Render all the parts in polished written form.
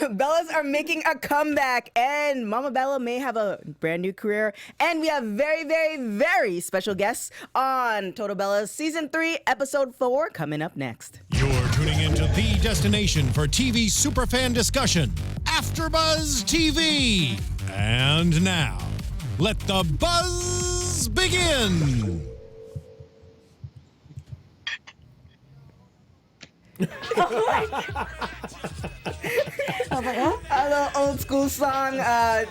Bellas are making a comeback, and Mama Bella may have a brand new career. And we have very, very, very special guests on Total Bellas Season 3, Episode 4, coming up next. You're tuning into the destination for TV superfan discussion, AFTERBUZZ TV. And now, let the buzz begin. Oh my God. I was like, oh. A little old school song.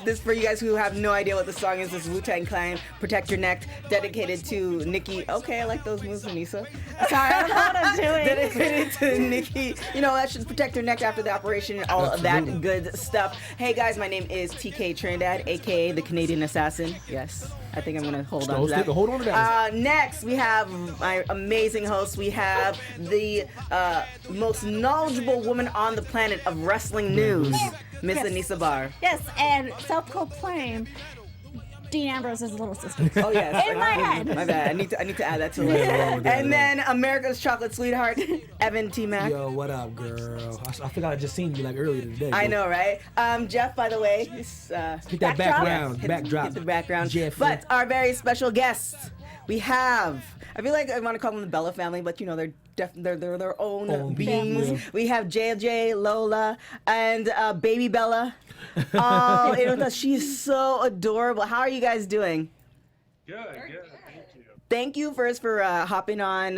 This for you guys who have no idea what the song is. This Wu-Tang Clan, "Protect Your Neck," dedicated to Nikki. Okay, I like those moves, Anissa. Sorry, I don't know what I'm doing. Dedicated to Nikki. You know, that should protect her neck after the operation and all of that good stuff. Hey guys, my name is TK Trinidad, aka the Canadian Assassin. Yes, I think I'm gonna hold on to that. Hold on to that. Next, we have my amazing host. We have the most knowledgeable woman on the planet of wrestling news, Miss Anissa Barr. Yes, and self-proclaimed Dean Ambrose's little sister. Oh yes. In my head. My bad. I need to add that to the list. And then America's chocolate sweetheart, Evan Mack. Yo, what up, girl? I think I just seen you like earlier today. I know, right? Jeff, by the way, hit that background. Hit the background. Jeff. But our very special guests, we have. I feel like I want to call them the Bella family, but you know they're their own beings. Yeah. We have JJ, Lola, and baby Bella. Oh, you know, she's so adorable. How are you guys doing? Good. Thank you. Thank you first for hopping on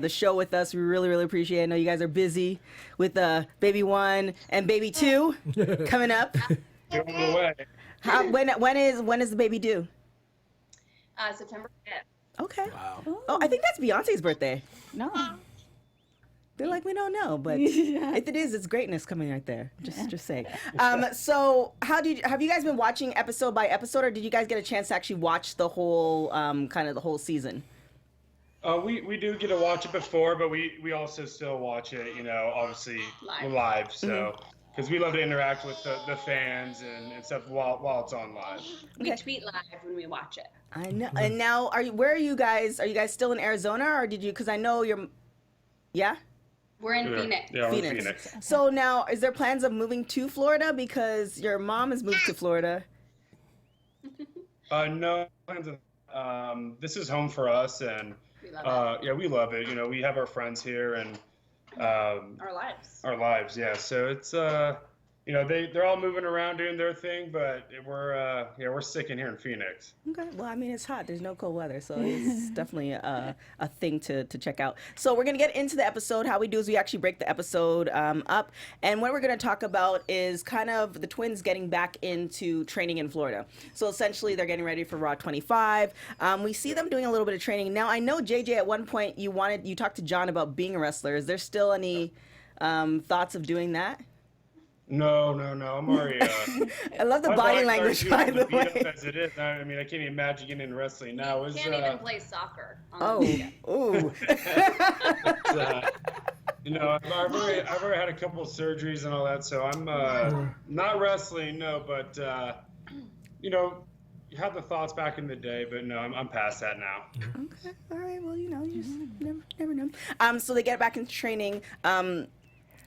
the show with us. We really, really appreciate it. I know you guys are busy with baby 1 and baby 2 coming up. You're on the way. When is the baby due? September 5th. Okay. Wow. Oh, I think that's Beyonce's birthday. No. They're like, we don't know, but if it is, it's greatness coming right there. Just saying. So have you guys been watching episode by episode, or did you guys get a chance to actually watch the whole kind of the whole season? We do get to watch it before, but we also still watch it, you know, obviously live. So because we love to interact with the fans and stuff while it's on live. We tweet live when we watch it. I know. And now, where are you guys? Are you guys still in Arizona, or did you? Because I know you're. Yeah. We're in Phoenix. Yeah, we're in Phoenix. So now, is there plans of moving to Florida because your mom has moved to Florida? No plans of, this is home for us, and We love yeah, we love it. You know, we have our friends here and our lives. Our lives, yeah. So it's you know, they're all moving around doing their thing, but we're sticking here in Phoenix. Okay. Well, I mean, it's hot. There's no cold weather, so it's definitely a thing to check out. So we're gonna get into the episode. How we do is we actually break the episode up, and what we're gonna talk about is kind of the twins getting back into training in Florida. So essentially, they're getting ready for Raw 25. We see them doing a little bit of training now. I know JJ at one point you talked to John about being a wrestler. Is there still any thoughts of doing that? No. I'm already. I love the body language, by the way. As it is, I mean, I can't even imagine getting into wrestling now. You can't even play soccer. Ooh. You know, I've already had a couple of surgeries and all that, so I'm not wrestling, no, but you know, you had the thoughts back in the day, but no, I'm past that now. Okay, all right. Well, you know, you just never know. So they get back into training.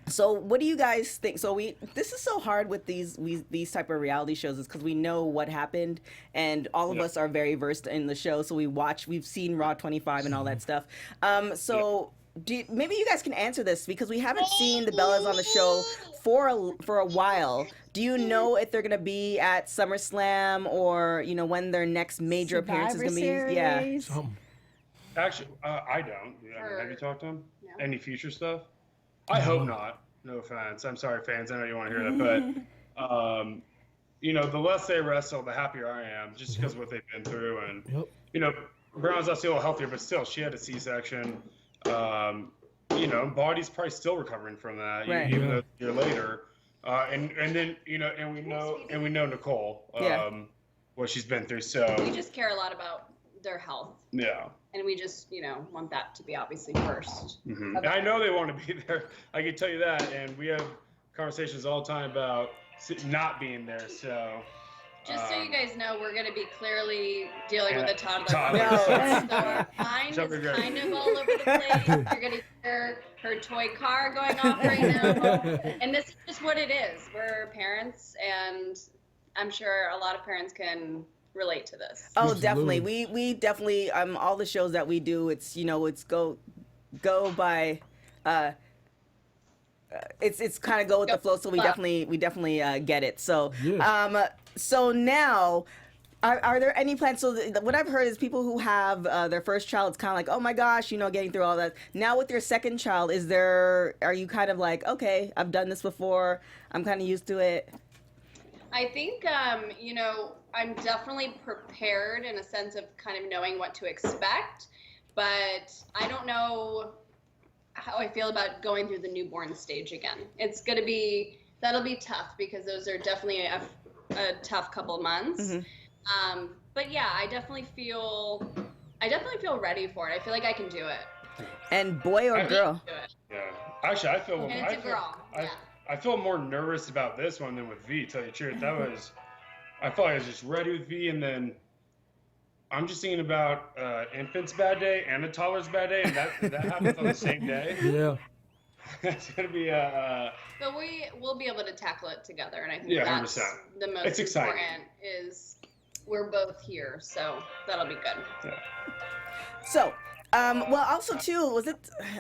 So what do you guys think? So this is so hard with these type of reality shows is because we know what happened, and all of us are very versed in the show. So we've seen Raw 25 and all that stuff. Maybe you guys can answer this because we haven't seen the Bellas on the show for a while. Do you know if they're gonna be at SummerSlam or you know when their next major appearance is gonna be? Yeah. Actually, I don't. Have you talked to them? No. Any future stuff? I hope not. No offense. I'm sorry, fans. I know you want to hear that, but you know, the less they wrestle, the happier I am, just because of what they've been through. And you know, Brown's obviously a little healthier, but still, she had a C-section. You know, body's probably still recovering from that, even though a year later. And then you know, and we know Nicole, what she's been through. So we just care a lot about their health. Yeah. And we just, you know, want that to be obviously first. Mm-hmm. And I know they want to be there. I can tell you that. And we have conversations all the time about not being there. So. Just so you guys know, we're going to be clearly dealing with a toddler. Toddler. So our mind is kind of all over the place. You're going to hear her toy car going off right now. And this is just what it is. We're parents, and I'm sure a lot of parents can relate to this. Oh, definitely. We definitely all the shows that we do, it's it's go by it's kind of go with the flow, so we definitely get it. So so now are there any plans? So what I've heard is people who have their first child, it's kind of like, oh my gosh, getting through all that. Now with your second child, are you kind of like, okay, I've done this before, I'm kind of used to it? I think, I'm definitely prepared in a sense of kind of knowing what to expect, but I don't know how I feel about going through the newborn stage again. That'll be tough, because those are definitely a tough couple months. Mm-hmm. But yeah, I definitely feel ready for it. I feel like I can do it. And boy or girl? Yeah, actually, I feel. And it's a girl. I feel more nervous about this one than with V. To tell you the truth, I felt like I was just ready with V, and then I'm just thinking about infant's bad day and a toddler's bad day, and that happens on the same day. Yeah. It's gonna be But we'll be able to tackle it together, and I think that's 100%. The most important is we're both here, so that'll be good. Yeah. So. Well, also too,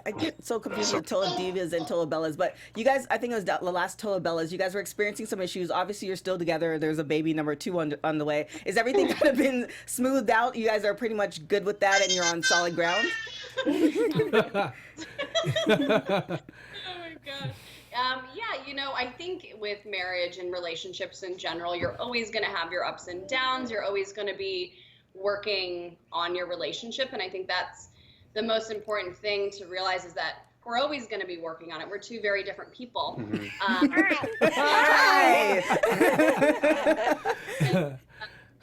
I get so confused with Total Divas and Total Bellas, but you guys, I think it was the last Total Bellas, you guys were experiencing some issues. Obviously, you're still together. There's a baby number 2 on the way. Is everything kind of been smoothed out? You guys are pretty much good with that, and you're on solid ground? Oh my gosh. I think with marriage and relationships in general, you're always going to have your ups and downs. You're always going to be working on your relationship, and I think that's the most important thing to realize, is that we're always going to be working on it. We're two very different people. Mm-hmm.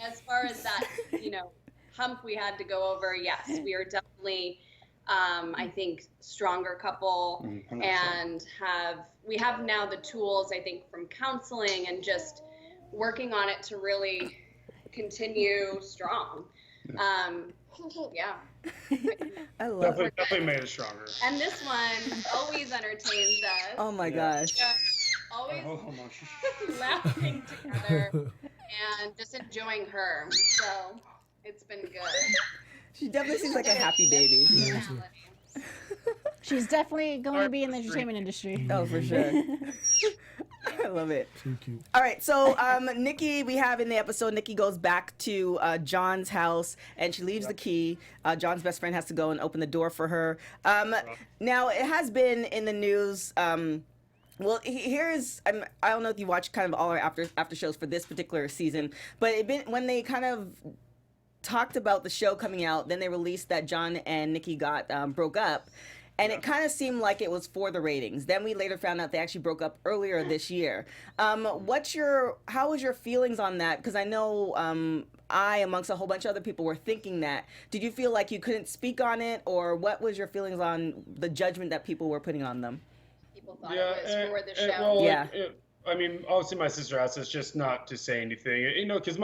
As far as that, hump we had to go over, yes, we are definitely, I think, stronger couple, 100%. And we have now the tools, I think, from counseling and just working on it to really continue strong. Yeah. I love it. Definitely made it stronger. And this one always entertains us. Oh my gosh. Yeah, always laughing together and just enjoying her. So it's been good. She definitely seems like a happy baby. She's definitely going to be in the entertainment industry. Oh, for sure. I love it. So cute. All right, so Nikki, we have in the episode, Nikki goes back to John's house, and she leaves the key. John's best friend has to go and open the door for her. Now, it has been in the news. Well, I don't know if you watch kind of all our after shows for this particular season, but when they kind of talked about the show coming out, then they released that John and Nikki broke up. And it kind of seemed like it was for the ratings. Then we later found out they actually broke up earlier this year. How was your feelings on that? Because I know I, amongst a whole bunch of other people, were thinking that. Did you feel like you couldn't speak on it, or what was your feelings on the judgment that people were putting on them? People thought it was for the show. Well, obviously my sister asked us just not to say anything, because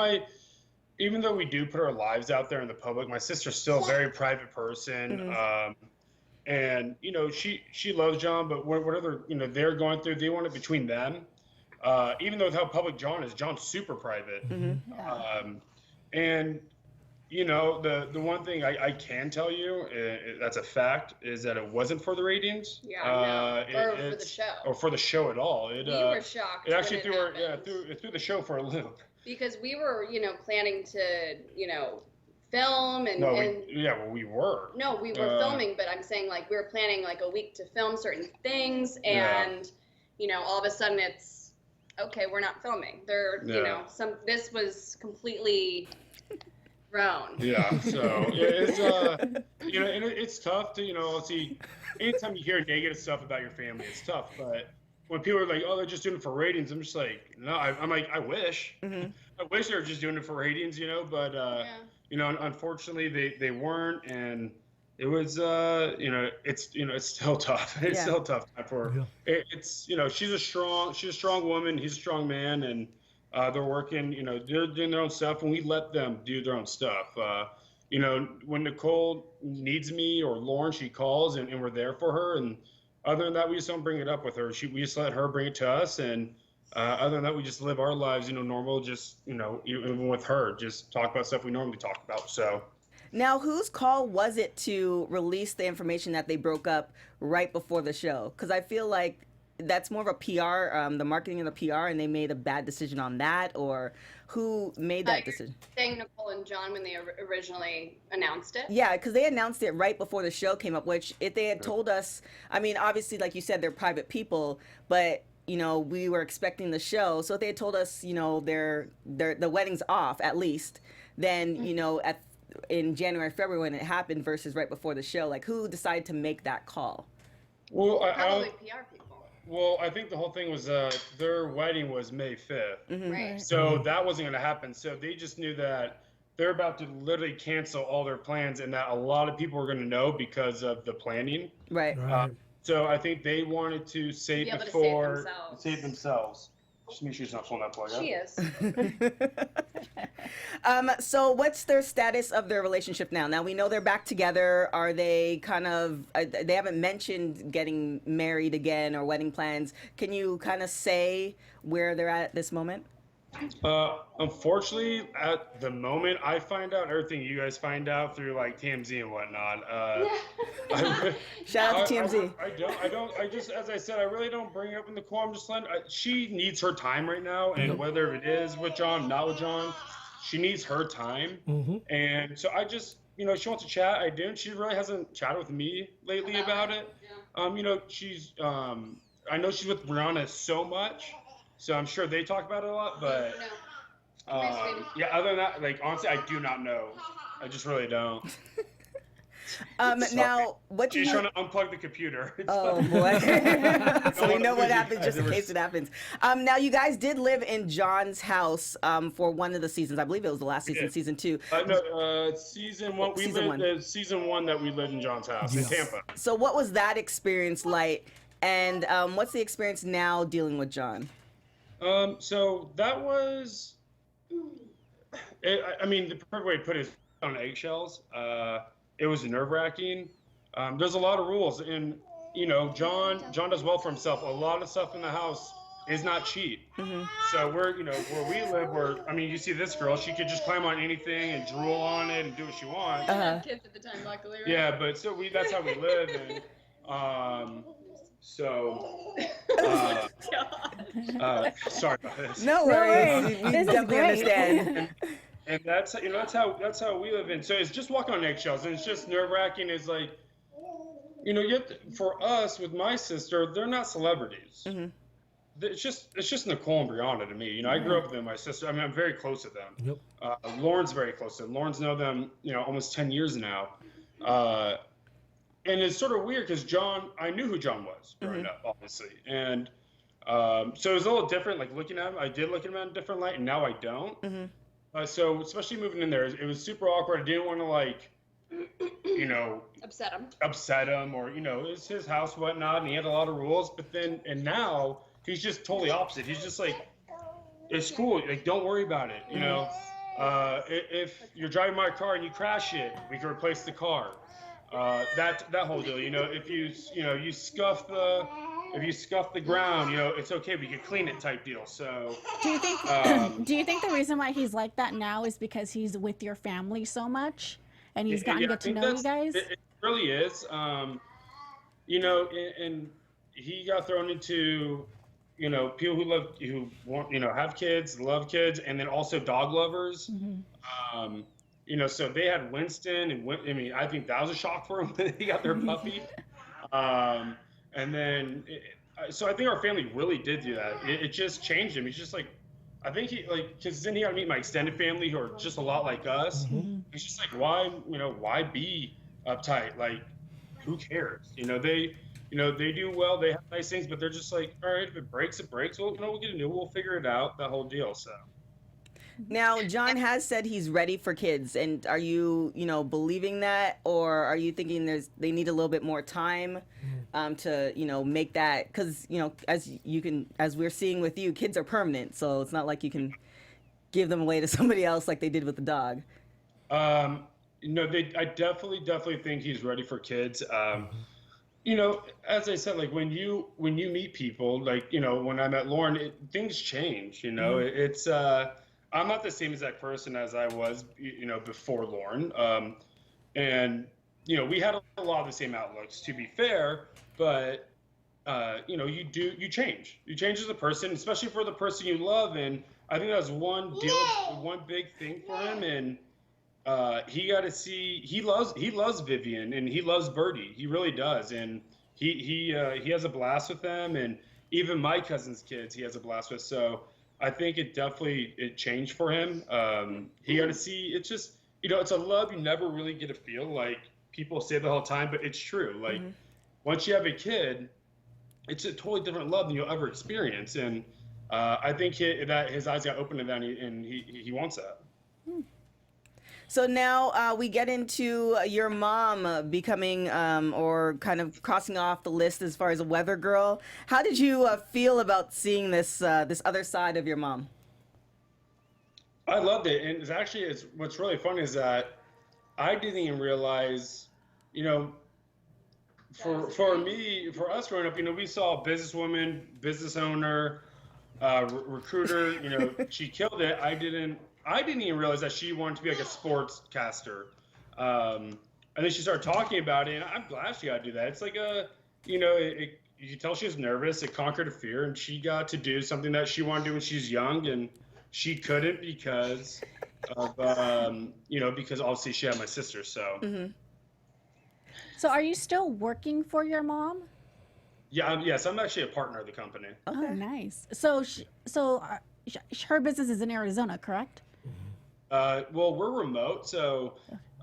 even though we do put our lives out there in the public, my sister's still a very private person. Mm-hmm. And she loves John, but whatever they're going through, they want it between them. Even though with how public John is, John's super private. Mm-hmm. And the one thing I can tell you, that's a fact, is that it wasn't for the ratings. Yeah, or for the show. Or for the show at all. We were shocked. It actually threw the show for a loop. Because we were planning to film and we were. No, we were filming, but I'm saying we were planning a week to film certain things, and all of a sudden it's okay, we're not filming. This was completely thrown. Yeah, so it's it's tough to see. Anytime you hear negative stuff about your family, it's tough. But when people are like, "Oh, they're just doing it for ratings," I'm just like, "No." I'm like, I wish. Mm-hmm. I wish they were just doing it for ratings, but. Unfortunately, they weren't, and it was, it's still tough. It's still tough for her. It's, she's a strong woman. He's a strong man, and they're working. They're doing their own stuff, and we let them do their own stuff. When Nicole needs me or Lauren, she calls, and we're there for her. And other than that, we just don't bring it up with her. We just let her bring it to us, and other than that, we just live our lives, normal. Just even with her, just talk about stuff we normally talk about. So. Now, whose call was it to release the information that they broke up right before the show? Because I feel like that's more of a PR, the marketing of the PR, and they made a bad decision on that, or who made that decision? Saying Nicole and John when they originally announced it? Yeah, because they announced it right before the show came up, which if they had told us, I mean, obviously, like you said, they're private people, but, we were expecting the show. So if they had told us, the wedding's off, at least, then, in January, February when it happened versus right before the show, like who decided to make that call? Well, probably PR people. Well, I think the whole thing was their wedding was May 5th. Mm-hmm. Right. So that wasn't going to happen. So they just knew that they're about to literally cancel all their plans and that a lot of people were going to know because of the planning. Right. So I think they wanted to save save themselves. Just make sure she's not pulling that plug out. She is. So what's their status of their relationship now? Now we know they're back together. Are they kind of, they haven't mentioned getting married again or wedding plans. Can you kind of say where they're at this moment? Unfortunately, at the moment, I find out everything you guys find out through like TMZ and whatnot. Shout out to TMZ. I just, as I said, I really don't bring it up in the call. I'm just letting, she needs her time right now. And whether it is with John, not with John, she needs her time. And so I just, she wants to chat. I do. And she really hasn't chatted with me lately about it. She's, I know she's with Brianna so much. So I'm sure they talk about it a lot, but yeah, other than that, like honestly, I do not know. I just really don't. Now, what do She's you... trying to unplug the computer. Oh boy! So we know what happens just in case it happens. Now, you guys did live in John's house for one of the seasons. I believe it was the last season, season 2. No, season 1. Season 1 that we lived in John's house in Tampa. So what was that experience like? And what's the experience now dealing with John? So that was, I mean, the perfect way to put it is on eggshells. It was nerve-wracking. There's a lot of rules, and John does well for himself. A lot of stuff in the house is not cheap. So we're, where we live, you see this girl, she could just climb on anything and drool on it and do what she wants. Kids at the time, luckily. Right? Yeah, but so that's how we live, and sorry about this. No worries. We definitely understand. And that's how we live in. So it's just walking on eggshells, and it's just nerve-wracking. It's like, for us with my sister, they're not celebrities. It's just Nicole and Brianna to me. I grew up with them. My sister. I'm very close to them. Lauren's very close to them. Lauren's known them, almost 10 years now. And it's sort of weird because John, I knew who John was growing up, obviously. And so it was a little different, like looking at him. I did look at him in a different light, and now I don't. So especially moving in there, it was super awkward. I didn't want to, upset him or, it was his house, whatnot, and he had a lot of rules. But then, and now, he's just totally opposite. He's just like, it's cool. Like, don't worry about it, if you're driving my car and you crash it, we can replace the car. That whole deal, if you scuff the ground, it's okay, we can clean it type deal. So do you think the reason why he's like that now is because he's with your family so much and he's gotten to get to know you guys? It really is. And he got thrown into people who want have kids, love kids, and then also dog lovers. So they had Winston, and I think that was a shock for him when he got their puppy. And then, so I think our family really did do that. It just changed him. He's just like, I think because then he got to meet my extended family who are just a lot like us. He's just like, why be uptight? Like, who cares? They do well. They have nice things, but they're just like, all right, if it breaks, it breaks. Well, we'll get a new. We'll figure it out. That whole deal. So. Now, John has said he's ready for kids, and are you, believing that, or are you thinking they need a little bit more time to, make that? Because, as we're seeing with you, kids are permanent, so it's not like you can give them away to somebody else like they did with the dog. I definitely think he's ready for kids. you know, as I said, like when you meet people, like, you know, when I met Lauren, things change. You know, it's I'm not the same exact person as I was, you know, before Lauren. And you know, we had a lot of the same outlooks, to be fair, but you know, you change as a person, especially for the person you love. And I think that was one big thing for him. And he got to see, he loves Vivian and he loves Birdie. He really does. And he has a blast with them, and even my cousin's kids he has a blast with. So I think it changed for him. He got to see, it's just, you know, it's a love you never really get to feel. Like people say the whole time, but it's true. Like once you have a kid, it's a totally different love than you'll ever experience. And I think that his eyes got open to that, and he wants that. So now we get into your mom becoming or kind of crossing off the list as far as a weather girl. How did you feel about seeing this other side of your mom? I loved it, and it's what's really fun is that I didn't even realize, you know, for us growing up, you know, we saw a businesswoman, business owner, recruiter, you know, she killed it. I didn't even realize that she wanted to be like a sportscaster. And then she started talking about it, and I'm glad she got to do that. It's like you know, you can tell she was nervous. It conquered a fear, and she got to do something that she wanted to do when she's young, and she couldn't because of, you know, because obviously she had my sister, so. So are you still working for your mom? Yeah, yes, I'm actually a partner of the company. Oh, nice. So her business is in Arizona, correct? Well, we're remote, so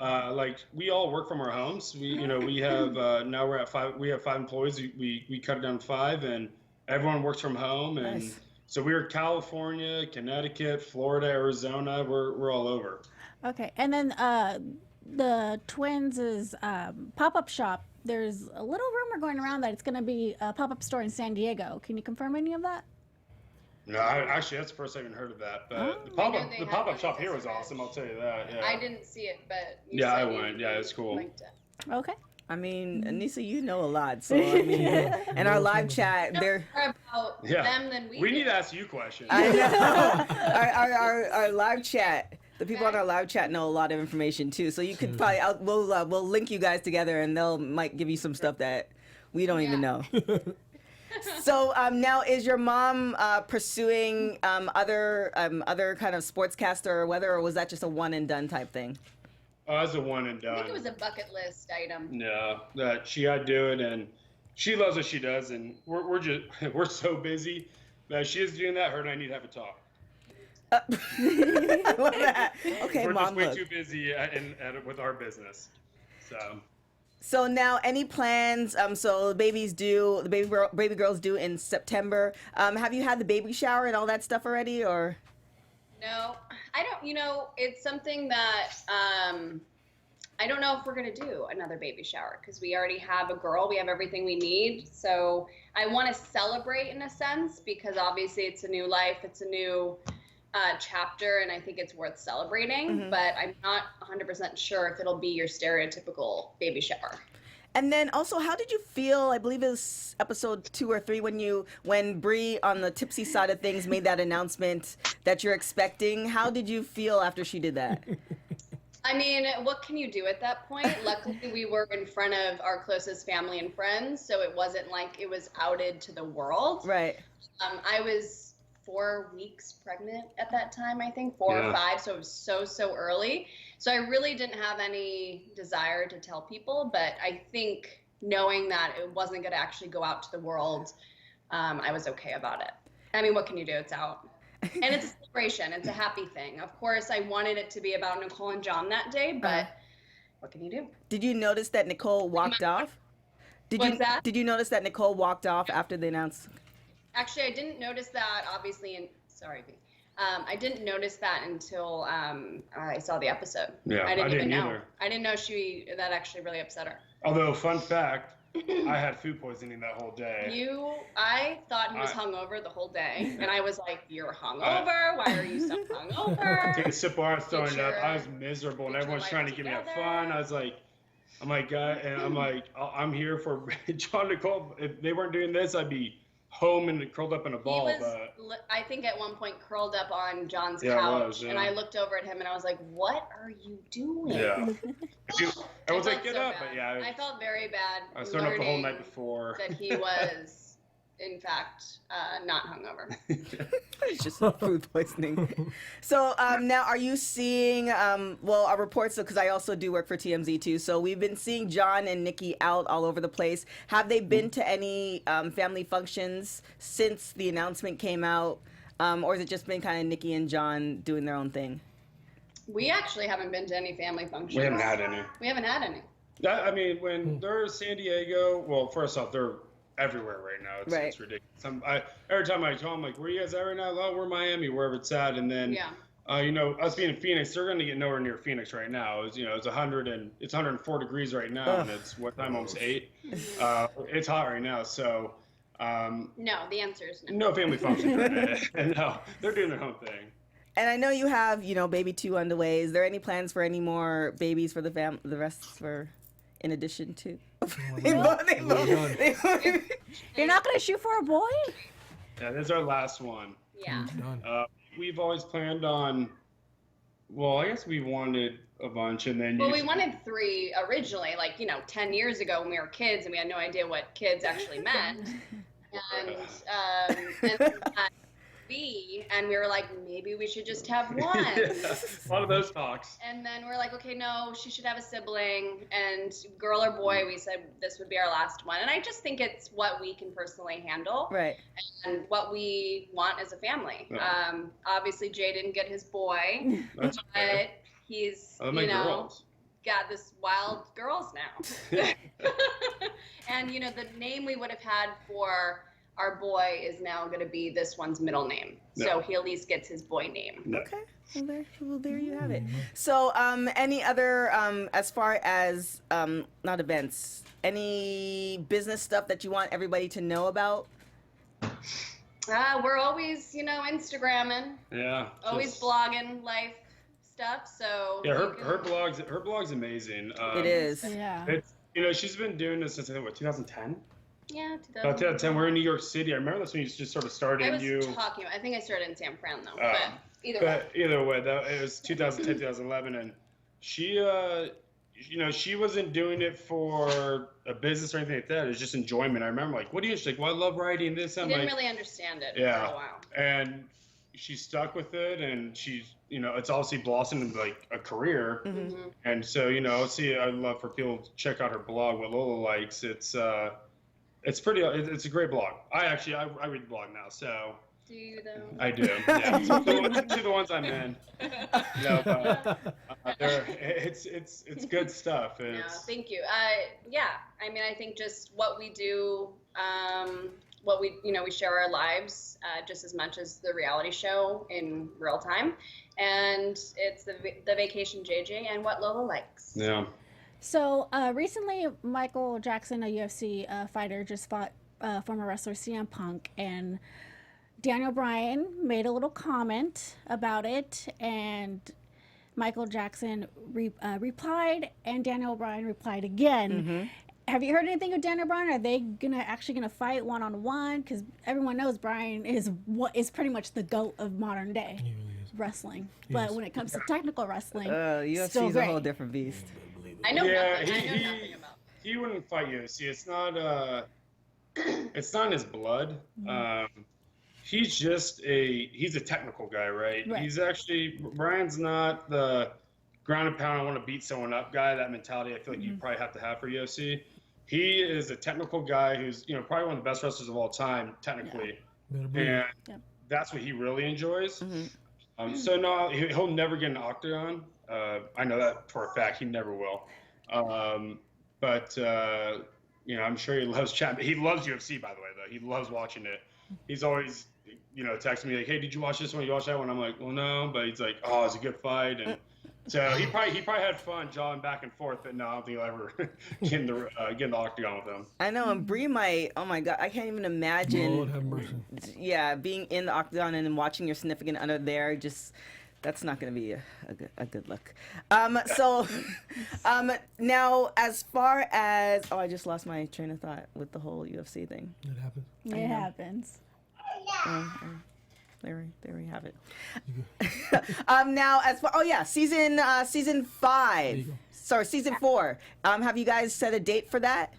like we all work from our homes. We have now we're at 5. We have 5 employees. We cut it down to 5, and everyone works from home. And Nice. So we're California, Connecticut, Florida, Arizona. We're all over. Okay, and then the twins' pop-up shop. There's a little rumor going around that it's going to be a pop-up store in San Diego. Can you confirm any of that? No, actually, that's the first I've even heard of that. But the pop-up shop here was awesome. I'll tell you that. Yeah. I didn't see it, but Yeah, I went. Yeah, it's cool. linked it. Okay. I mean, Anissa, you know a lot. So I mean, in our live chat, there. More about them than we We do. need to ask you questions. I know. our live chat. The people on our live chat know a lot of information too. So you could probably we'll link you guys together, and might give you some stuff that we don't even know. So now, is your mom pursuing other kind of sportscaster or weather, or was that just a one and done type thing? Oh, that's a one and done. I think it was a bucket list item. No, that she had to do it, and she loves what she does, and we're so busy that she is doing that. Her and I need to have a talk. I love that. Okay, We're mom. just way Look. too busy with our business. So now, any plans? So the baby girls due in September. Have you had the baby shower and all that stuff already, or? No, I don't. You know, it's something that I don't know if we're gonna do another baby shower because we already have a girl. We have everything we need. So I want to celebrate in a sense because obviously it's a new life. It's a new chapter, and I think it's worth celebrating. But I'm not 100% sure if it'll be your stereotypical baby shower. And then also, how did you feel? I believe it was episode 2 or 3 when Brie on the tipsy side of things made that announcement that you're expecting. How did you feel after she did that? I mean, what can you do at that point? Luckily, we were in front of our closest family and friends, so it wasn't like it was outed to the world. Right. I was 4 weeks pregnant at that time, I think 4 or 5, so it was so early. So I really didn't have any desire to tell people, but I think knowing that it wasn't going to actually go out to the world, I was okay about it. I mean, what can you do? It's out. And it's a celebration. It's a happy thing. Of course, I wanted it to be about Nicole and John that day, but what can you do? Did you notice that Nicole walked off? Did you notice that Nicole walked off after they announced? Actually, I didn't notice that, obviously, sorry, V. I didn't notice that until I saw the episode. Yeah, I didn't even know. either. I didn't know that actually really upset her. Although, fun fact, I had food poisoning that whole day. I thought he was hungover the whole day, and I was like, "You're hungover. Why are you so hungover?" Take a sip of water, throwing it up. I was miserable, and everyone's trying to give me a fun. I was like, I'm like, I'm here for John Nicole. If they weren't doing this, I'd be home and curled up in a ball. He was, I think, at one point curled up on John's Yeah, couch, it was, yeah. and I looked over at him and I was like, "What are you doing?" Yeah. I was like, felt get so up, bad. but yeah. I felt very bad. I was thrown up the whole learning night before. that he was, in fact, not hungover. It's just food poisoning. So now, are you seeing? Well, our reports, because I also do work for TMZ too. So we've been seeing John and Nikki out all over the place. Have they been to any family functions since the announcement came out, or has it just been kind of Nikki and John doing their own thing? We actually haven't been to any family functions. We haven't had any. We haven't had any. I mean, when they're in San Diego, well, first off, they're everywhere right now. It's, Right. it's ridiculous. Every time I tell them, like, where are you guys at right now? Oh, we're Miami, wherever it's at. And then, us being in Phoenix, they're going to get nowhere near Phoenix right now. It's 104 degrees right now, and it's what time? Almost 8. It's hot right now, so. No, the answer is no. No family functions. Right. No, they're doing their own thing. And I know you have, baby 2 on the way. Is there any plans for any more babies for the rest for, in addition to? You're not gonna shoot for a boy? Yeah, this is our last one. Yeah. We've always planned on. Well, I guess we wanted a bunch, and then. Well, we wanted 3 originally, 10 years ago when we were kids, and we had no idea what kids actually meant. And we were like, maybe we should just have one. Yeah, a lot of those talks. And then we're like, okay, no, she should have a sibling. And girl or boy, we said this would be our last one. And I just think it's what we can personally handle. Right. And what we want as a family. Yeah. Obviously, Jay didn't get his boy. That's okay. But he's, Girls. got this wild girls now. And, the name we would have had for our boy is now going to be this one's middle name. Yeah. So he at least gets his boy name. No. Okay. Well, there you have it. So, any other, as far as, not events, any business stuff that you want everybody to know about? We're always, Instagramming. Yeah. Always blogging life stuff. So Yeah, her blog's amazing. It is. Yeah. It's she's been doing this since 2010. Yeah, 2010. We're in New York City. I remember that's when you just sort of started. I think I started in San Fran though. Oh. But either way, it was 2010, 2011, and she, she wasn't doing it for a business or anything like that. It was just enjoyment. I remember, like, what do you? She's like, well, I love writing this. I didn't really understand it for a while. And she stuck with it, and she's, it's obviously blossomed into like a career. Mm-hmm. And so, I'd love for people to check out her blog. What Lola likes, it's a great blog. I read the blog now, so. Do you though? I do. Yeah. the ones I'm in. Yeah, but it's good stuff. No, thank you. I think just what we do, we share our lives just as much as the reality show in real time, and it's the vacation JJ and what Lola likes. Yeah. So recently, Michael Jackson, a UFC fighter, just fought former wrestler CM Punk, and Daniel Bryan made a little comment about it, and Michael Jackson replied, and Daniel Bryan replied again. Mm-hmm. Have you heard anything of Daniel Bryan? Are they actually gonna fight one-on-one? Because everyone knows Bryan is pretty much the GOAT of modern day wrestling. But when it comes to technical wrestling, UFC is a whole different beast. I know nothing about. He wouldn't fight UFC. It's not in his blood. Mm-hmm. He's a technical guy, right? He's actually, Brian's not the ground and pound, I want to beat someone up guy. That mentality I feel like you probably have to have for UFC. He is a technical guy who's, probably one of the best wrestlers of all time, technically. Yeah. And that's what he really enjoys. Mm-hmm. So no, he'll never get an octagon. I know that for a fact. He never will. But I'm sure he loves chat. He loves UFC, by the way, though. He loves watching it. He's always, texting me like, "Hey, did you watch this one? You watch that one?" I'm like, "Well, no," but he's like, "Oh, it's a good fight." And so he probably had fun jawing back and forth. But no, I don't think he'll ever get in the octagon with him. I know, and Brie might. Oh my God, I can't even imagine. Lord have mercy. Yeah, being in the octagon and then watching your significant other there, just That's not going to be a good look. So now, as far as I just lost my train of thought with the whole UFC thing. It happens. It happens. There we have it. Now, as far season 5. Sorry, season 4. Have you guys set a date for that?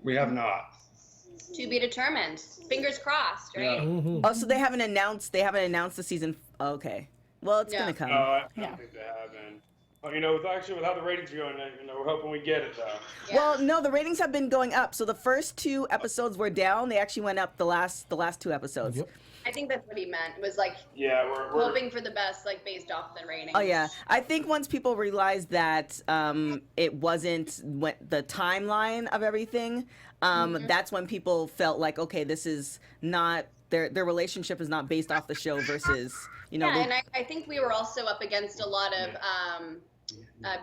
We have not. To be determined. Fingers crossed, right? Yeah. Oh, so they haven't announced the season. Okay. Well, it's gonna come. No, I don't think they have. And with how the ratings are going, we're hoping we get it though. Yeah. Well, no, the ratings have been going up. So the first 2 episodes were down. They actually went up the last 2 episodes. Yep. I think that's what he meant. Was like We're hoping for the best, like based off the ratings. Oh yeah, I think once people realized that it wasn't the timeline of everything, that's when people felt like, okay, this is not their relationship is not based off the show versus Yeah, and I think we were also up against a lot of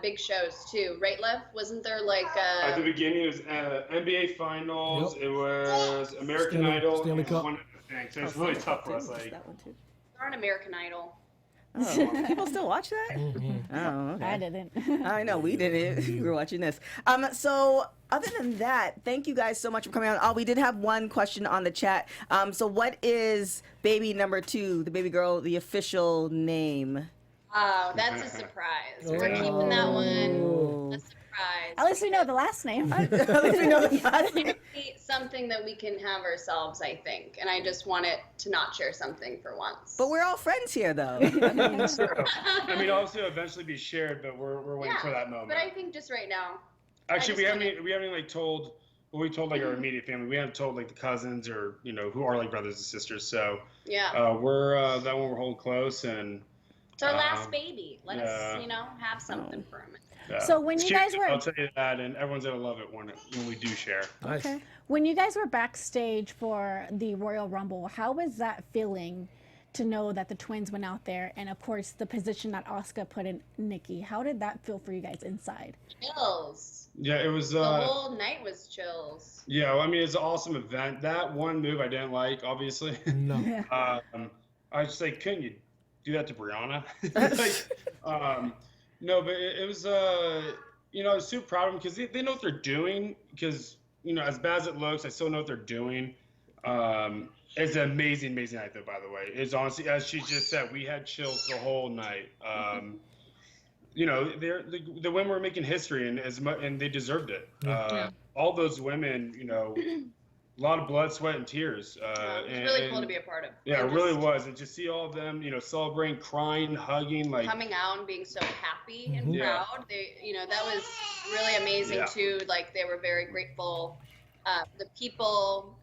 big shows too, right, Lev? Wasn't there like at the beginning it was NBA Finals, it was American Idol, Stanley and Cup. one other thing. So it's really tough for us. Like, that one too. We're on American Idol. Oh, people still watch that? Oh, okay. I didn't. I know we didn't. We were watching this. So other than that, thank you guys so much for coming on. Oh, we did have one question on the chat. So what is baby number 2, the baby girl, the official name? Oh, that's a surprise. We're keeping that one a surprise. At least we know the last name. At least we know the last name. It's something that we can have ourselves, I think, and I just want it to not share something for once. But we're all friends here, though. I mean, obviously, it'll eventually be shared, but we're waiting for that moment. But I think just right now. Actually, we haven't like told. Well, we told like our immediate family. We haven't told like the cousins or who are like brothers and sisters. So Yeah. we're that one we're holding close, and It's our last baby. Let us, have something for him. So when you guys were- I'll tell you that, and everyone's gonna love it when we do share. Nice. Okay. When you guys were backstage for the Royal Rumble, how was that feeling to know that the twins went out there, and of course the position that Asuka put in Nikki? How did that feel for you guys inside? Chills. Yeah, it was. The whole night was chills. Yeah, well, I mean, it's an awesome event. That one move I didn't like, obviously. No. I was just like, couldn't you do that to Brianna? No, but it was, I was super proud of them because they know what they're doing. Because, as bad as it looks, I still know what they're doing. It's an amazing, amazing night, though, by the way. It's honestly, as she just said, we had chills the whole night. The women were making history, and they deserved it. All those women, a lot of blood, sweat, and tears. It was really cool to be a part of. Yeah, it really was. And to see all of them, celebrating, crying, hugging, like coming out and being so happy and proud. They, that was really amazing too. Like they were very grateful. The people,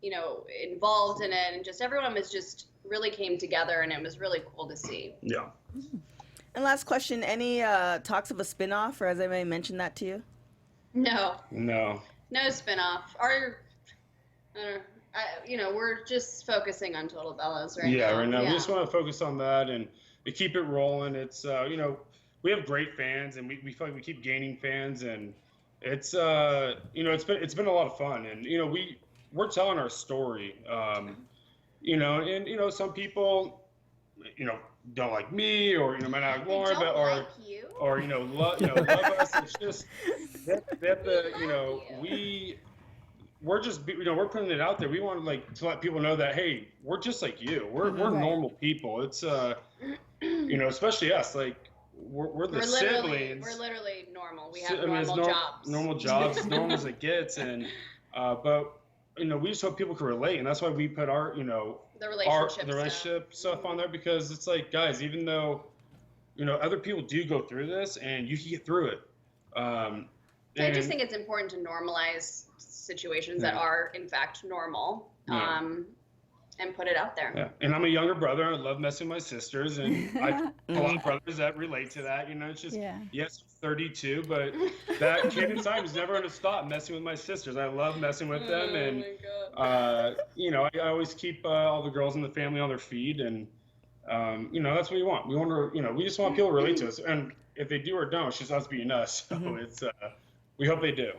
involved in it, and just everyone was just really came together, and it was really cool to see. Yeah. And last question, any talks of a spinoff, or has anybody mentioned that to you? No. No spinoff. We're just focusing on Total Bellas right now. Yeah, right now we just want to focus on that and we keep it rolling. It's we have great fans, and we feel like we keep gaining fans, and it's it's been a lot of fun, and we're telling our story. And some people don't like me, or might not like Lauren, but like you. or love us. It's just that we're just we're putting it out there. We want to let people know that, hey, we're just like you. We're normal people. It's especially us, like we're the siblings. We're literally normal. We have normal jobs. Normal jobs, as normal as it gets, and but we just hope people can relate, and that's why we put our the relationship stuff on there, because it's like, guys, even though other people do go through this, and you can get through it. I just think it's important to normalize situations that are in fact normal, and put it out there. Yeah, and I'm a younger brother. I love messing with my sisters, and I have a lot of brothers that relate to that. It's just yes, 32, but that kid inside was never going to stop messing with my sisters. I love messing with them, and I always keep all the girls in the family on their feet, and that's what we want. We want to, we just want people to relate to us, and if they do or don't, it's just us being us. So it's we hope they do.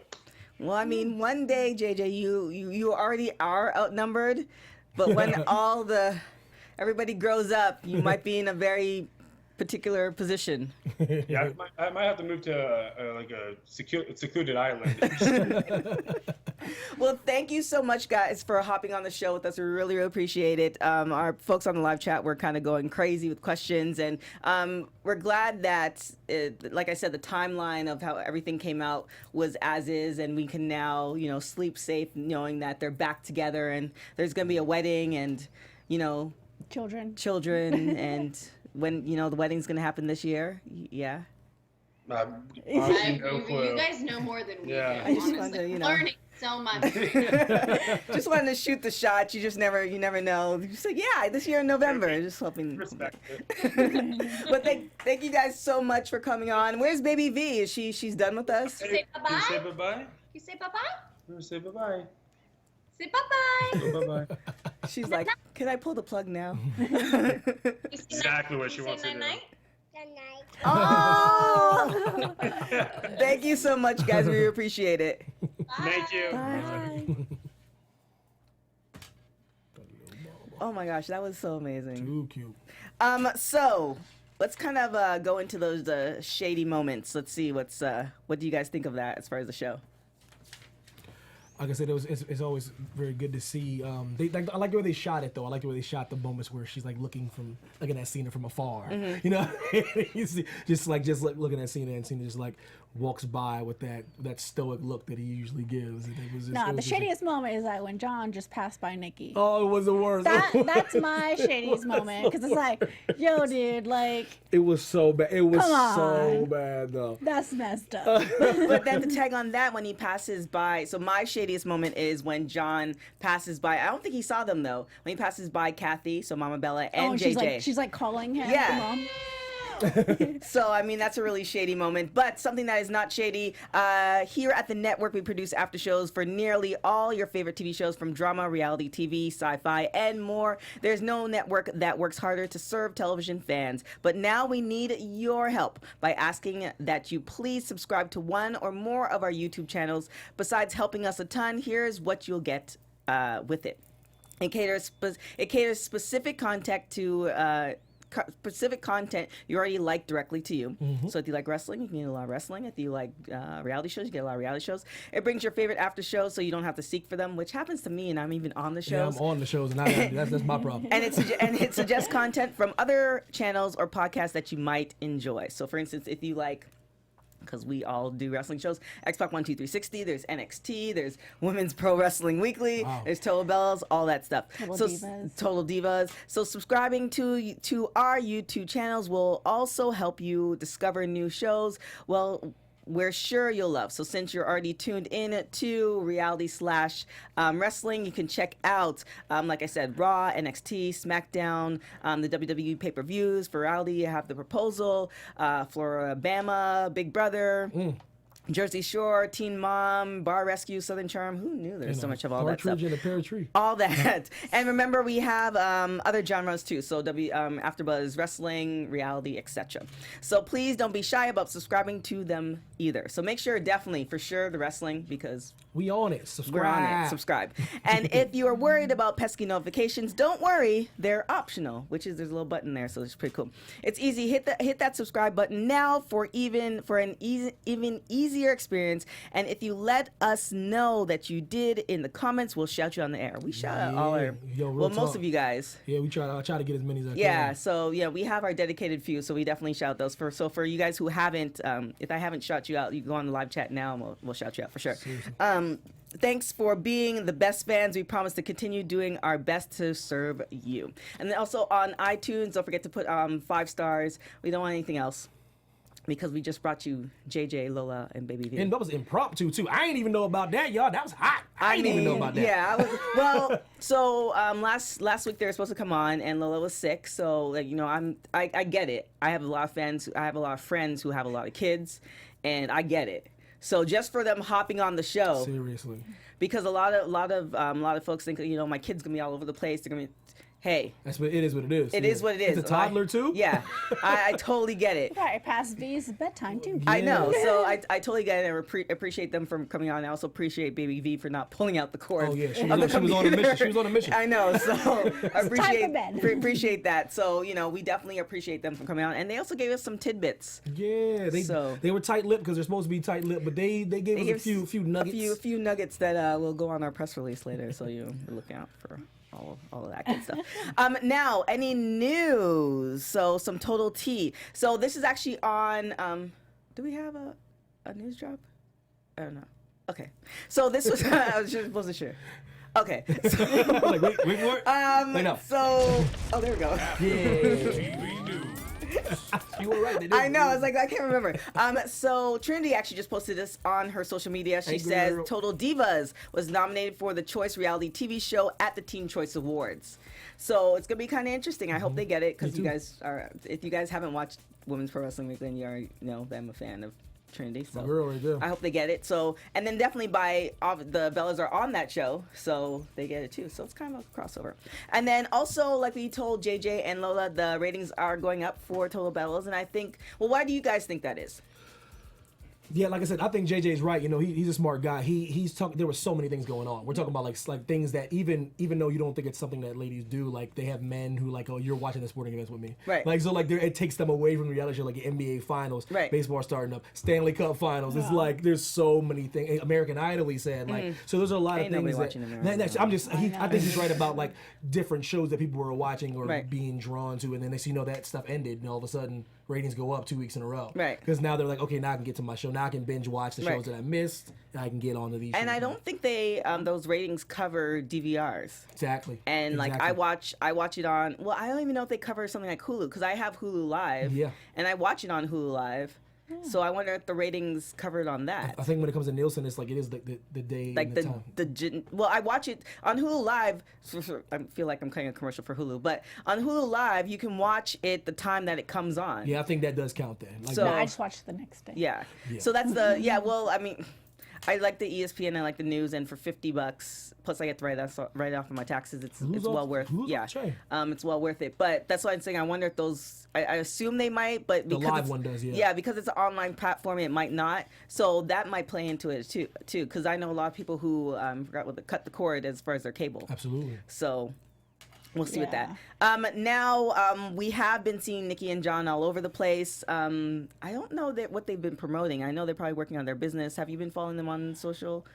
Well, I mean, one day, JJ, you already are outnumbered, but when all the everybody grows up. You might be in a very particular position. Yeah, I might have to move to like a secluded island. Well, thank you so much, guys, for hopping on the show with us. We really, really appreciate it. Our folks on the live chat were kind of going crazy with questions, and we're glad that, like I said, the timeline of how everything came out was as is, and we can now, sleep safe knowing that they're back together, and there's going to be a wedding, and, Children. and when, the wedding's going to happen this year. Yeah. You guys know more than we do. I just wanted to, learning so much. Just wanted to shoot the shot. You never know. You say, yeah, this year in November. Just hoping. Respect it. But thank you guys so much for coming on. Where's Baby V? Is she's done with us? Say bye-bye. Can you say bye-bye? You say bye-bye? Say bye-bye. Say bye-bye. Say bye-bye. She's like, can I pull the plug now? Exactly what she wants to do. Oh! Thank you so much, guys. We appreciate it. Thank you. Bye. Oh my gosh, that was so amazing. Too cute. So let's kind of go into those shady moments. Let's see what do you guys think of that as far as the show? Like I said, it's always very good to see. I like the way they shot it, though. I like the way they shot the moments where she's like looking at Cena from afar. Mm-hmm. You see, just looking at Cena, and Cena just like walks by with that stoic look that he usually gives. The shadiest moment is that when John just passed by Nikki. Oh, it was the worst. That's my shadiest moment, because it's like, yo, dude, like. It was so bad. It was so on. bad, though. That's messed up. But then to tag on that, when he passes by, so my shadiest moment is when John passes by. I don't think he saw them though. When he passes by Kathy, so Mama Bella, and JJ. She's like calling him. Yeah. Mom. So, I mean, that's a really shady moment. But something that is not shady, here at the network, we produce after shows for nearly all your favorite TV shows, from drama, reality TV, sci-fi, and more. There's no network that works harder to serve television fans. But now we need your help by asking that you please subscribe to one or more of our YouTube channels. Besides helping us a ton, here's what you'll get with it. It caters specific content to specific content you already like directly to you. Mm-hmm. So if you like wrestling, you can get a lot of wrestling. If you like reality shows, you get a lot of reality shows. It brings your favorite after shows, so you don't have to seek for them, which happens to me, and I'm even on the shows. Yeah, I'm on the shows, and that's my problem. And it suggests content from other channels or podcasts that you might enjoy. So for instance, if you like, because we all do wrestling shows, Xbox 12360, there's NXT, there's Women's Pro Wrestling Weekly, there's Total Bellas, all that stuff. Total Divas. So subscribing to our YouTube channels will also help you discover new shows. Well, we're sure you'll love. So since you're already tuned in to reality/wrestling, you can check out, like I said, Raw, NXT, SmackDown, the WWE pay-per-views. For reality, you have The Proposal, Floribama, Big Brother. Jersey Shore, Teen Mom, Bar Rescue, Southern Charm. Who knew there's so much of all that stuff? Partridge in a Pear Tree. All that. And remember, we have other genres too. So AfterBuzz Wrestling, reality, etc. So please don't be shy about subscribing to them either. So make sure, definitely, for sure, the wrestling, because we on it. Subscribe. We're on it. Subscribe. And if you are worried about pesky notifications, don't worry. They're optional, which is there's a little button there, so it's pretty cool. It's easy. Hit that subscribe button now for an even easier experience. And if you let us know that you did in the comments, we'll shout you on the air. We shout out all our most of you guys. Yeah, we try to get as many as I can. Yeah, so yeah, we have our dedicated few, so we definitely shout those for you guys who haven't, if I haven't shout you out, you go on the live chat now and we'll shout you out for sure. Thanks for being the best fans. We promise to continue doing our best to serve you. And then also on iTunes, don't forget to put 5 stars. We don't want anything else, because we just brought you JJ, Lola, and Baby V. And that was impromptu too. I ain't even know about that, y'all. That was hot. I didn't even know about that. Yeah, so last week they were supposed to come on, and Lola was sick. So I get it. I have a lot of fans. I have a lot of friends who have a lot of kids, and I get it. So just for them hopping on the show, seriously, because a lot of folks think my kid's gonna be all over the place. They're gonna be. Hey, That's what it is. What it is. it is what it is. It's a toddler too. Yeah, I totally get it. Right, past V's bedtime too. I know, so I totally get it. I appreciate them for coming on. I also appreciate Baby V for not pulling out the cord. Oh yeah, she of the was on a mission. She was on a computer. mission. I know, so I appreciate that. So we definitely appreciate them for coming on, and they also gave us some tidbits. Yeah, they were tight-lipped because they're supposed to be tight-lipped, but they gave us a few nuggets. A few nuggets that will go on our press release later, so you look out for all of that good stuff. Now, any news? So some total tea. So this is actually on. Do we have a news drop? I don't know. Okay. So this was. I was just wasn't sure. Okay. So, Like, wait for it. Wait, no. So. Oh, there we go. Yeah. You were right. They did. I know. I was like, I can't remember. So Trinity actually just posted this on her social media. She Hey, says girl. Total Divas was nominated for the Choice Reality TV show at the Teen Choice Awards. So it's gonna be kind of interesting. I hope they get it because Me you too. guys are. If you guys haven't watched Women's Pro Wrestling Weekly, you already know that I'm a fan of Trinity. So My girl right there. I hope they get it. So and then definitely the Bellas are on that show, so they get it too. So it's kind of a crossover. And then also, like we told JJ and Lola, the ratings are going up for Total Bellas, and I think. Well, why do you guys think that is? Yeah, like I said, I think JJ's right. You know, he's a smart guy. He's talking. There were so many things going on. We're talking about like things that even though you don't think it's something that ladies do, like they have men who like, oh, you're watching the sporting events with me, Right. Like so, like it takes them away from the reality show, like the NBA Finals, Right. baseball starting up, Stanley Cup Finals. It's like there's so many things. American Idol, he said, like so. There's a lot Ain't of things nobody watching American Idol. I'm just. I think he's right about like different shows that people were watching or Right. being drawn to, and then they see that stuff ended, and all of a sudden ratings go up 2 weeks in a row, Right. Because now they're like, okay, now I can get to my show. Now I can binge watch the Right. shows that I missed, and I can get onto these. And shows. I don't think they those ratings cover DVRs. Exactly. And like I watch it on. Well, I don't even know if they cover something like Hulu because I have Hulu Live. Yeah. And I watch it on Hulu Live. So I wonder if the ratings covered on that. I think when it comes to Nielsen, it's like it is the day, Like and the time. well, I watch it on Hulu Live. I feel like I'm cutting a commercial for Hulu, but on Hulu Live you can watch it the time that it comes on. Yeah, I think that does count then. Like, So- No, I just watched the next day. Yeah. Yeah. So that's well, I mean, I like the ESPN, I like the news, and for $50, plus I get to write off of my taxes. It's Hulu's well off- worth. Hulu's Yeah. off the chain. It's well worth it. But that's why I'm saying I wonder if those. I assume they might, but The because live it's, one does, yeah. Yeah, because it's an online platform, it might not. So that might play into it too. Because I know a lot of people who forgot what cut the cord as far as their cable. Absolutely. So we'll see with Yeah. that. Now we have been seeing Nikki and John all over the place. I don't know what they've been promoting. I know they're probably working on their business. Have you been following them on social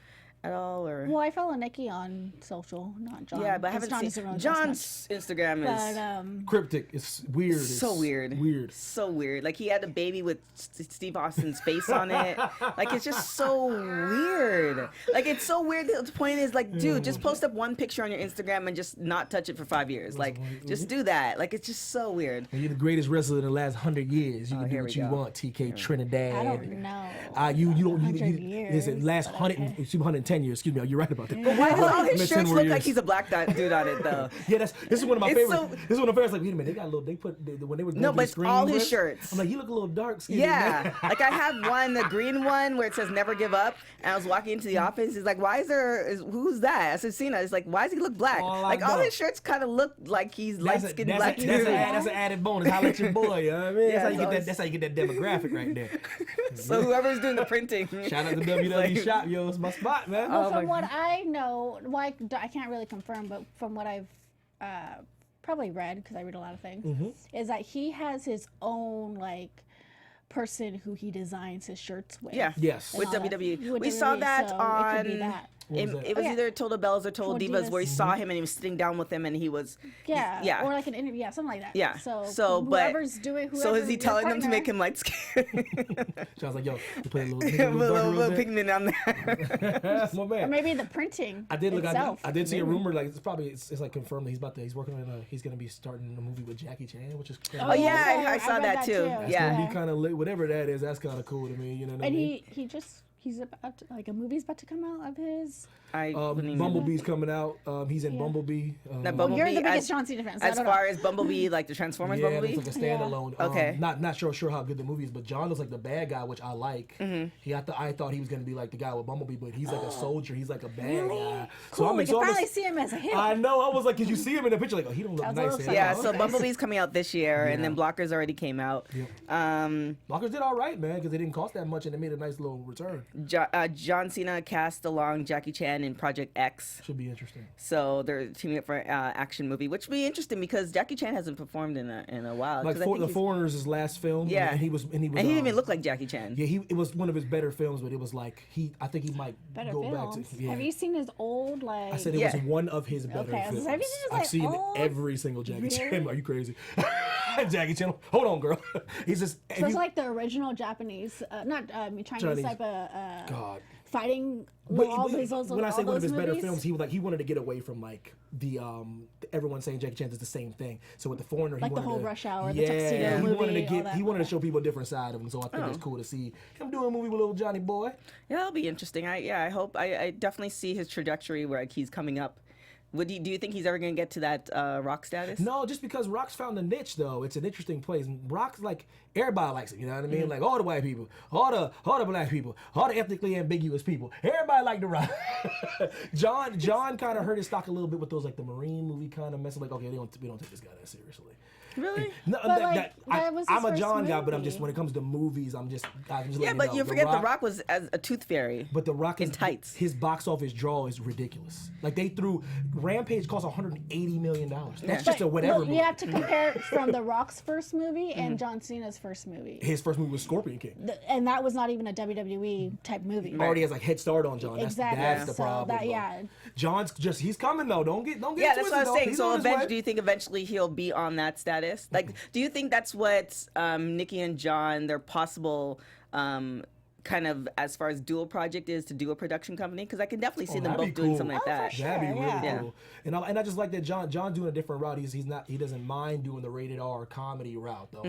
at all? Or Well, I follow Nikki on social, not John. yeah, but I 'cause haven't John seen doesn't really post John's Instagram much. is But Cryptic. It's weird. It's so weird. Weird. So weird. Like he had a baby with Steve Austin's face on it. Like it's just so weird. Like it's so weird. The point is like, dude, just post up one picture on your Instagram and just not touch it for 5 years. Like just do that. Like it's just so weird. And you're the greatest wrestler in the last 100 years. You can do here what we you go. want, TK Trinidad. I don't know. You don't. 100 You, years, listen, last but 110 years. Excuse me. You're right about that. Why does all his Missed 10 shirts more look like years. he's a black dude on it though? Yeah, this is one of my It's favorites. so- This is one of my favorites. Like, wait a minute, they got a little. They put when they were going No, through but the it's screen all his with- shirts. I'm like, you look a little dark skinned. Yeah, like I have one, the green one, where it says "Never Give Up," and I was walking into the office. He's like, "Why who's that?" I said, "Cena." He's like, "Why does he look black?" All I Like all know. his shirts kind of look like he's light skinned that's black a, dude. that's an added bonus. Holla at your boy. You know what I mean? Yeah, that's, how you it's get that, always- that's how you get that demographic right there. So whoever's doing the printing, Shout out to WWE Shop, yo. It's my spot, man. Well, Oh my from what I know, well, I can't really confirm, but from what I've probably read, because I read a lot of things, Mm-hmm. is that he has his own like person who he designs his shirts with. yeah, Yes. with all that. WWE. With We saw WWE, that so on. It could be that. What was that? It was Oh, yeah. either Total Bellas or Total Total Divas, where he Divas. saw him and he was sitting down with him, and he was. Yeah. Yeah. Or like an interview. Yeah, something like that. Yeah. So but whoever's doing. so is he your telling them to partner- make him light skinned? So I was like, yo, you put a little, Put little a darker little real bit. pigment on there. That's my Or man. maybe the printing. I did look. Itself. I did see a rumor. Like it's like confirmed that he's working on. He's gonna be starting a movie with Jackie Chan, which is. Oh yeah, okay. I saw read that too. too. That's Yeah. gonna be kind of lit. Whatever that is, that's kind of cool to me. You know what I And mean? he he's about to, like a movie's about to come out of his. I wouldn't even- Bumblebee's coming out. He's in Bumblebee. That Well, you're the Bumblebee, biggest John Cena fan. So I as don't far know. as Bumblebee, like the Transformers Yeah, Bumblebee. it's like a standalone. Okay. Not sure how good the movie is, but John looks like the bad guy, which I like. I thought he was gonna be like the guy with Bumblebee, but he's like a soldier. He's like a bad guy. Cool. I'm We can I'm finally see him as a hero. I know. I was like, cause you see him in the picture, like, oh, he don't look That was a nice. little Yeah, Oh, so nice. Bumblebee's coming out this year, and then Blockers already came out. Blockers did all right, man, because they didn't cost that much and they made a nice little return. John Cena cast along Jackie Chan in Project X. Should be interesting. So they're teaming up for an action movie, which would be interesting because Jackie Chan hasn't performed in a while. Like 'Cause I think The he's- Foreigner's his last film. Yeah. and he was. And he didn't even look like Jackie Chan. Yeah, it was one of his better films, but it was like I think he might Better go films. back to. Yeah. Have you seen his old like? I said it Yeah. was one of his better Okay, I was films. like, have you seen his, I've like, seen old- every single Jackie Really? Chan. Are you crazy? Jackie Chan. Hold on, girl. He's just. So it's like the original Japanese, not Chinese Chinese. type of God. fighting. But all those, when I say all one of his those better movies. films, he wanted to get away from like the everyone saying Jackie Chan is the same thing. So with The Foreigner, Like he the wanted whole to, Rush Hour, the yeah, Tuxedo he movie, wanted to all get that. he wanted to show people a different side of him. So I think it's cool to see him doing a movie with little Johnny Boy. Yeah, that'll be interesting. I hope I definitely see his trajectory where like, he's coming up. Do you think he's ever gonna get to that Rock status? No, just because Rock's found a niche though. It's an interesting place. And Rock's like everybody likes it, you know what I mean? Like all the white people, all the black people, all the ethnically ambiguous people. Everybody like the Rock. John kind of hurt his stock a little bit with those like the Marine movie kind of messing like, okay, we don't take this guy that seriously. Really? No, But, like, that was his I'm a first John guy, but I'm movie. just when it comes to movies, I'm just Yeah, letting but know, you forget The Rock was as a tooth fairy. But The Rock in is tights. His box office draw is ridiculous. Like they threw Rampage cost $180 million. That's just a whatever Look, movie. you have to compare it from The Rock's first movie and John Cena's first movie. His first movie was Scorpion King. And that was not even a WWE type movie. Already has like head start on John. Exactly. That's the So problem. that- though. yeah. John's just he's coming though. Don't get Yeah, that's twisted, what I was though. saying. He's So on his way. do you think eventually he'll be on that status? Like, do you think that's what Nikki and John, their possible kind of as far as dual project is to do a production company? Because I can definitely see them that'd both be doing cool. something like that. for That'd be Sure, really yeah. cool. And I just like that John's doing a different route. He doesn't mind doing the rated R comedy route though,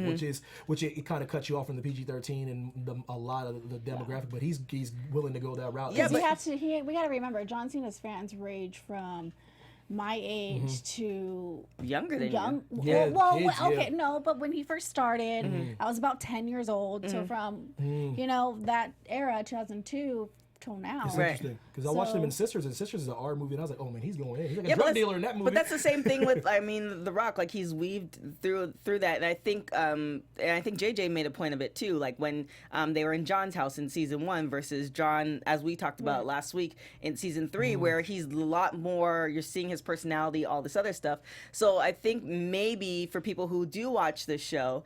which it kind of cuts you off from the PG-13 and a lot of the demographic. But he's willing to go that route. Yeah, we but- we got to remember, John Cena's fans range from my age to Younger than young. you. Yeah, well, kids, okay, yeah. no, but when he first started, I was about 10 years old. So from that era, 2002 till now. It's Right. interesting because I watched him in So- Sisters, and Sisters is an R movie, and I was like, oh man, he's going in. He's like a Yeah, drug dealer in that movie. But that's the same thing with The Rock. Like he's weaved through that, and I think JJ made a point of it too. Like when they were in John's house in season 1 versus John, as we talked about last week in season 3, where he's a lot more. You're seeing his personality, all this other stuff. So I think maybe for people who do watch this show.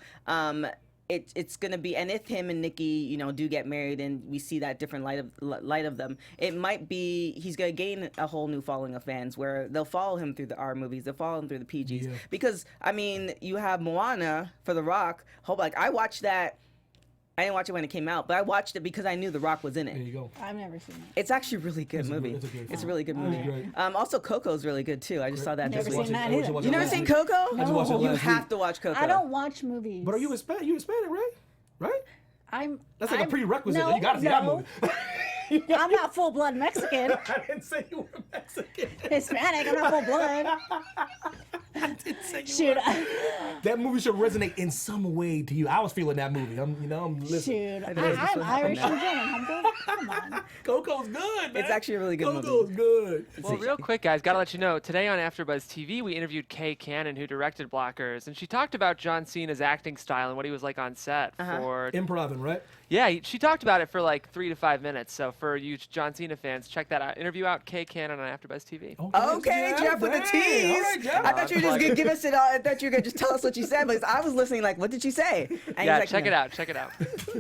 It's gonna be, and if him and Nikki, do get married, and we see that different light of them, it might be he's gonna gain a whole new following of fans where they'll follow him through the R movies, they'll follow him through the PGs, because you have Moana for The Rock. I watched that. I didn't watch it when it came out, but I watched it because I knew The Rock was in it. There you go. I've never seen it. It's actually a really good movie. It's a really good movie. great. Also, Coco's really good too. I just saw that Never this seen week. that either. You never seen Coco? I just watched it You last have week. to watch Coco. I don't watch movies. But are you Hispanic? You Hispanic, right? Right? That's like a prerequisite. No, You gotta see that movie. I'm not full blood Mexican. I didn't say you were Mexican. Hispanic. I'm not full blood. I didn't say you Shoot. were. That movie should resonate in some way to you. I was feeling that movie. I'm listening. Shoot. I'm Irish and German, homegirl. Come on. Coco's good, man. It's actually a really good movie. Coco's good. Well, real quick, guys, gotta let you know, today on AfterBuzz TV, we interviewed Kay Cannon, who directed Blockers, and she talked about John Cena's acting style and what he was like on set for... Improving, right? Yeah, she talked about it for like 3 to 5 minutes, so for you John Cena fans, check that out. Interview out Kay Cannon on AfterBuzz TV. Okay, Jeff with the tease. All right, Jeff. I thought you were just gonna give us it all. I thought you were gonna just tell us what you said, because I was listening like, what did you say? And Yeah, he's like, check no. it out, check it out.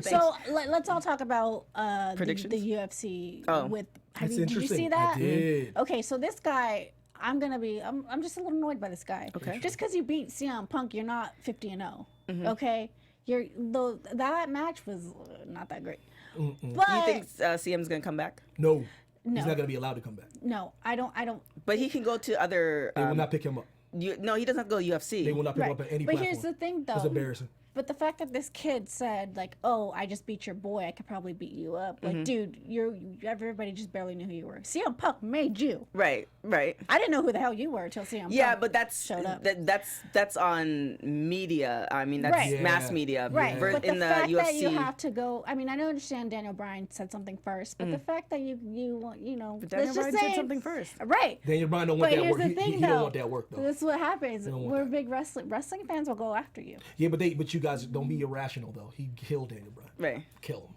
So let's all talk about the Predictions? UFC Oh. with. That's Did you interesting. see that? I did. Okay, so this guy, I'm just a little annoyed by this guy. Okay. Just because you beat CM Punk, you're not 50-0. Okay. That match was not that great. But Do you think CM's gonna come back? No. No. He's not going to be allowed to come back. no, I don't. But he can go to other. They will not pick him up. No, he doesn't have to go to UFC. They will not pick Right. him up at any But platform. here's the thing, though. It's embarrassing. But the fact that this kid said, like, oh, I just beat your boy, I could probably beat you up. Like, dude, everybody just barely knew who you were. CM Punk made you. Right. I didn't know who the hell you were until CM Yeah, Punk but that's showed up. that's on media. I mean, that's Right. mass media. Right, but In the the fact UFC. that you have to go, I mean, I understand Daniel Bryan said something first, but the fact that you know, Daniel let's just Bryan say said something first. Right. Daniel Bryan don't But want that here's work. the thing, He though. don't want that work though. This is what happens. don't want We're that. big wrestling fans will go after you. Yeah, but you guys don't be irrational though. He killed Daniel Bryan. Right. Kill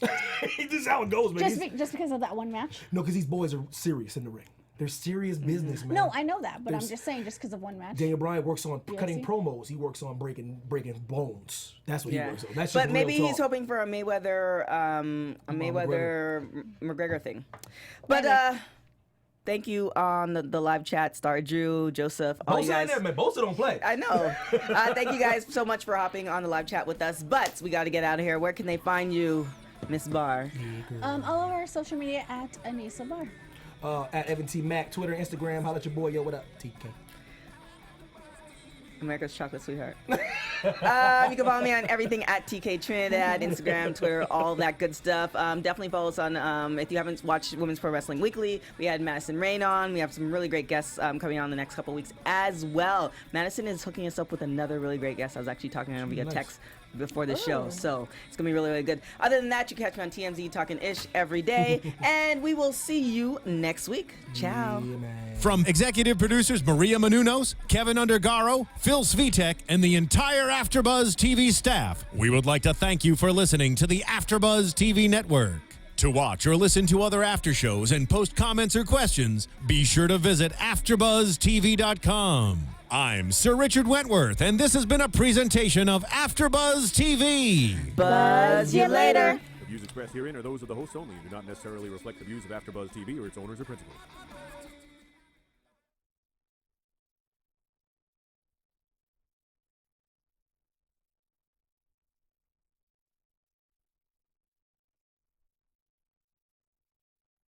him. This is how it goes, man. Just because of that one match? No, because these boys are serious in the ring. They're serious business, man. No, I know that, but I'm just saying just because of one match. Daniel Bryan works on cutting UFC? promos. He works on breaking bones. That's what he works on. That's just But maybe real he's talk. hoping for a Mayweather McGregor thing. But thank you on the live chat, Star Drew, Joseph, all Both you guys. there, man. Both don't play. I know. Thank you guys so much for hopping on the live chat with us. But we got to get out of here. Where can they find you, Miss Barr? All over our social media at Anissa Barr. At Evan T. Mack, Twitter, Instagram. Holla at your boy. Yo, what up? TK. America's chocolate sweetheart. You can follow me on everything at TK Trinidad, Instagram, Twitter, all that good stuff. Definitely follow us on, if you haven't watched Women's Pro Wrestling Weekly, we had Madison Rain on. We have some really great guests coming on the next couple weeks as well. Madison is hooking us up with another really great guest. I was actually talking to him via text before the show, so it's gonna be really, really good. Other than that, you catch me on TMZ talking ish every day, and we will see you next week. Ciao. From executive producers Maria Menounos, Kevin Undergaro, Phil Svitek, and the entire AfterBuzz TV staff, we would like to thank you for listening to the AfterBuzz TV network. To watch or listen to other after shows and post comments or questions, be sure to visit AfterBuzzTV.com. I'm Sir Richard Wentworth, and this has been a presentation of AfterBuzz TV. Buzz you later. The views expressed herein are those of the hosts only and do not necessarily reflect the views of AfterBuzz TV or its owners or principals.